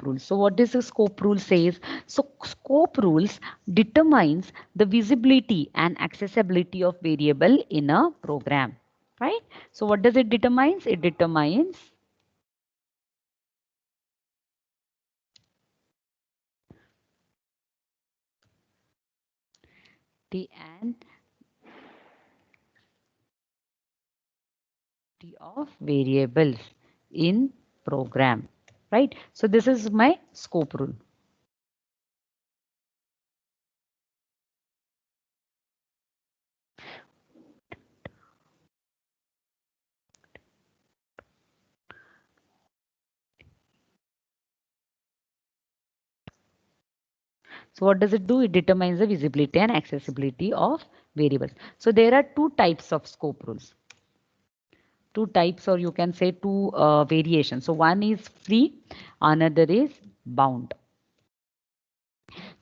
rule. So what does the scope rule says? So scope rules determines the visibility and accessibility of variable in a program, right? So what does it determines? It determines the and of variables in program, right? So this is my scope rule. So what does it do? It determines the visibility and accessibility of variables. So there are two types of scope rules. Two types, or you can say two variations. So one is free, another is bound.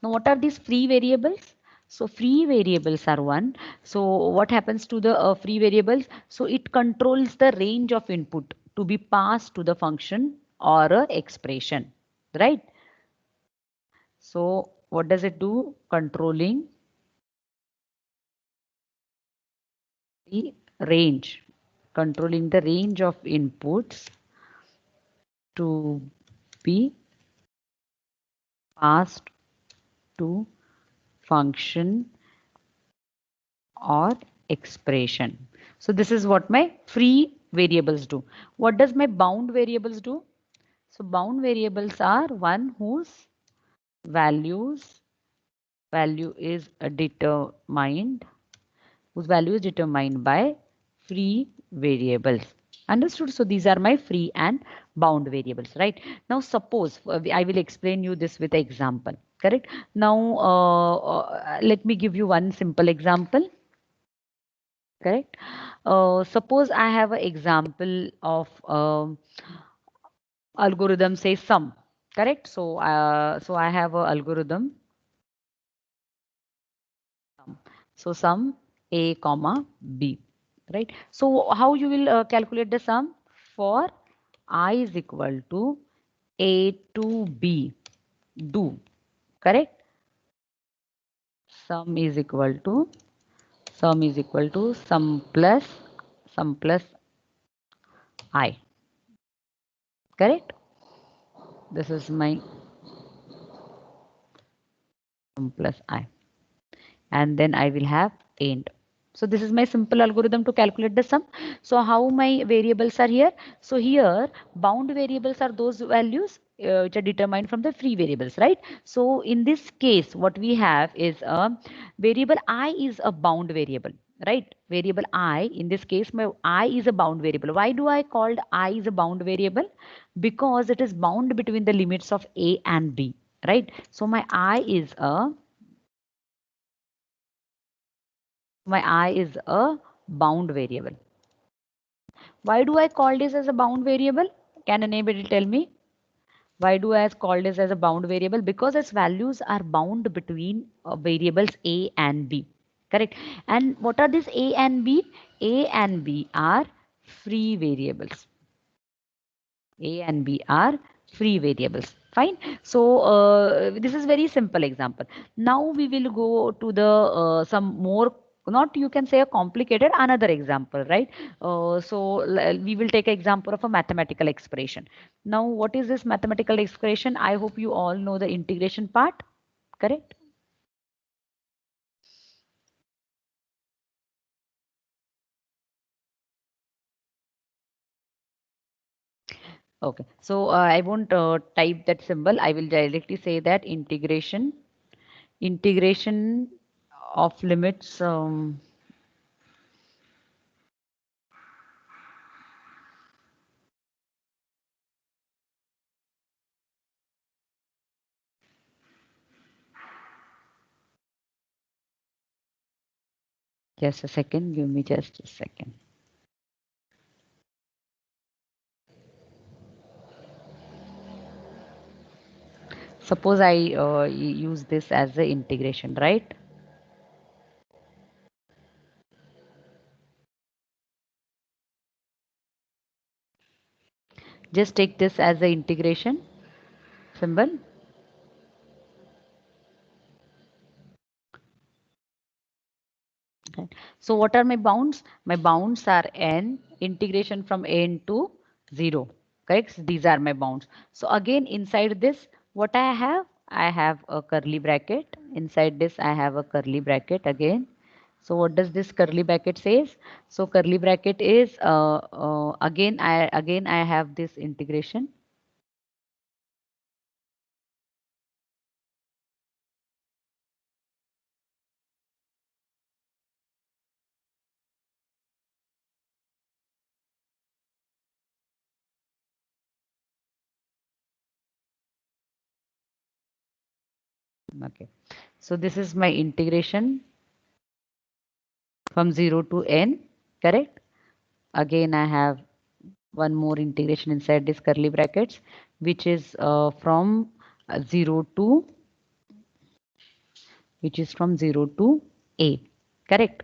Now what are these free variables? So free variables are one. So what happens to the free variables? So it controls the range of input to be passed to the function or a expression, right? So what does it do? Controlling the range, controlling the range of inputs to be passed to function or expression. So this is what my free variables do. What does my bound variables do? So bound variables are one whose values value is determined, whose value is determined by free variables. Understood? So these are my free and bound variables, right? Now suppose I will explain you this with an example. Correct? Now let me give you one simple example. Correct? Suppose I have an example of algorithm, say sum. Correct? So so I have a algorithm. So sum a comma b, right? So how you will calculate the sum? For I is equal to a to b, do. Correct? Sum is equal to sum plus I. Correct? This is my sum plus I. And then I will have end. So this is my simple algorithm to calculate the sum. So how my variables are here? So here bound variables are those values which are determined from the free variables, right? So in this case, what we have is a variable I is a bound variable, right? Variable I, in this case, my I is a bound variable. Why do I called I is a bound variable? Because it is bound between the limits of A and B, right? So my I is a bound variable. Why do I call this as a bound variable? Can anybody tell me? Why do I call this as a bound variable? Because its values are bound between variables A and B. Correct. And what are these A and B? A and B are free variables. A and B are free variables. Fine. So this is very simple example. Now we will go to the some more, not you can say a complicated, another example, right? So we will take an example of a mathematical expression. Now what is this mathematical expression? I hope you all know the integration part. Correct? Okay. So I won't type that symbol. I will directly say that integration of limits. Just a second. Give me just a second. Suppose I use this as the integration, right? Just take this as the integration. symbol. Okay. So what are my bounds? My bounds are n integration from n to 0. Correct? So these are my bounds. So again inside this, what I have? I have a curly bracket. Inside this, I have a curly bracket again. So what does this curly bracket says? So curly bracket is again I have this integration. Okay. So this is my integration from 0 to n. Correct? Again, I have one more integration inside this curly brackets, which is from 0 to which is from 0 to a. Correct?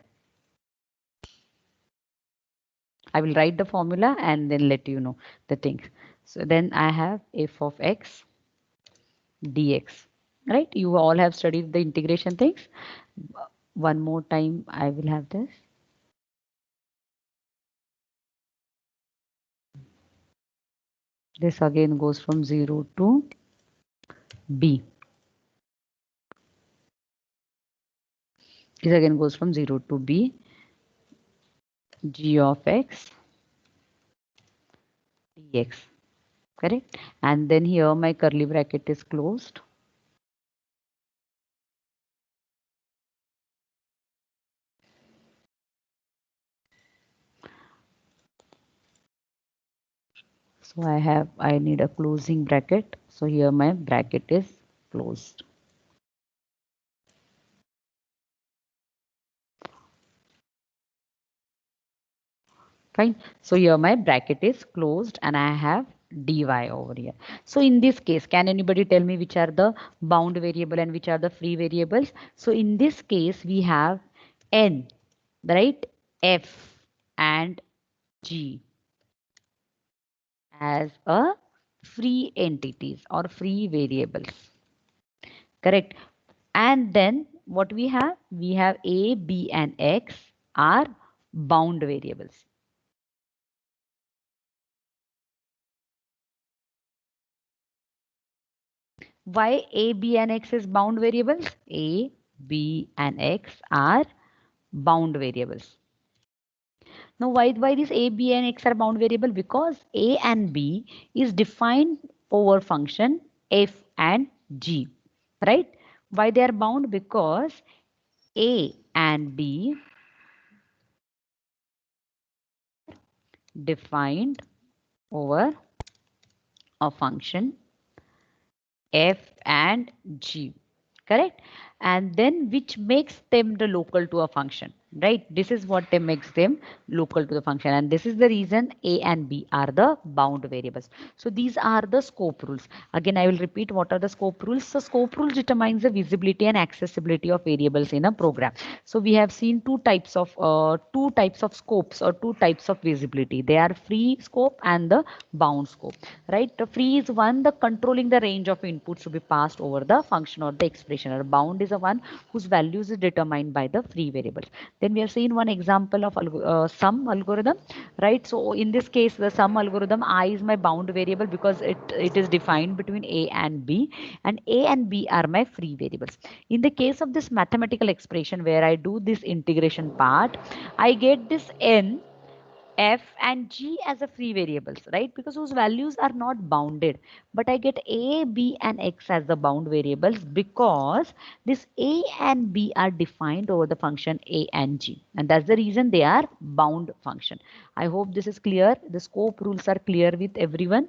I will write the formula and then let you know the things. So then I have f of x dx. Right? You all have studied the integration things. One more time, I will have this. This again goes from 0 to b. This again goes from 0 to b. G of x dx. Correct? And then here my curly bracket is closed. So I need a closing bracket. So here my bracket is closed. Fine. So here my bracket is closed and I have dy over here. So in this case, can anybody tell me which are the bound variable and which are the free variables? So in this case, we have n, right? F and g as a free entities or free variables. Correct. And then what we have? We have a, b and x are bound variables. Why a, b and x is bound variables? A, b and x are bound variables. Now why these a, b and x are bound variable? Because a and b is defined over function f and g, right? Why they are bound? Because a and b defined over a function f and g, correct? And then which makes them the local to a function, right? This is what they makes them local to the function, and this is the reason a and b are the bound variables. So these are the scope rules. Again, I will repeat what are the scope rules. So scope rules determines the visibility and accessibility of variables in a program. So we have seen two types of scopes or two types of visibility. They are free scope and the bound scope, right? The free is one, the controlling the range of inputs to be passed over the function or the expression, or bound is the one whose values is determined by the free variables. Then we have seen one example of sum algorithm, right? So in this case, the sum algorithm, I is my bound variable because it is defined between a and b, and a and b are my free variables. In the case of this mathematical expression where I do this integration part, I get this n, f and g as a free variables, right? Because those values are not bounded, but I get a, b and x as the bound variables because this a and b are defined over the function a and g, and that's the reason they are bound function. I hope this is clear. The scope rules are clear with everyone.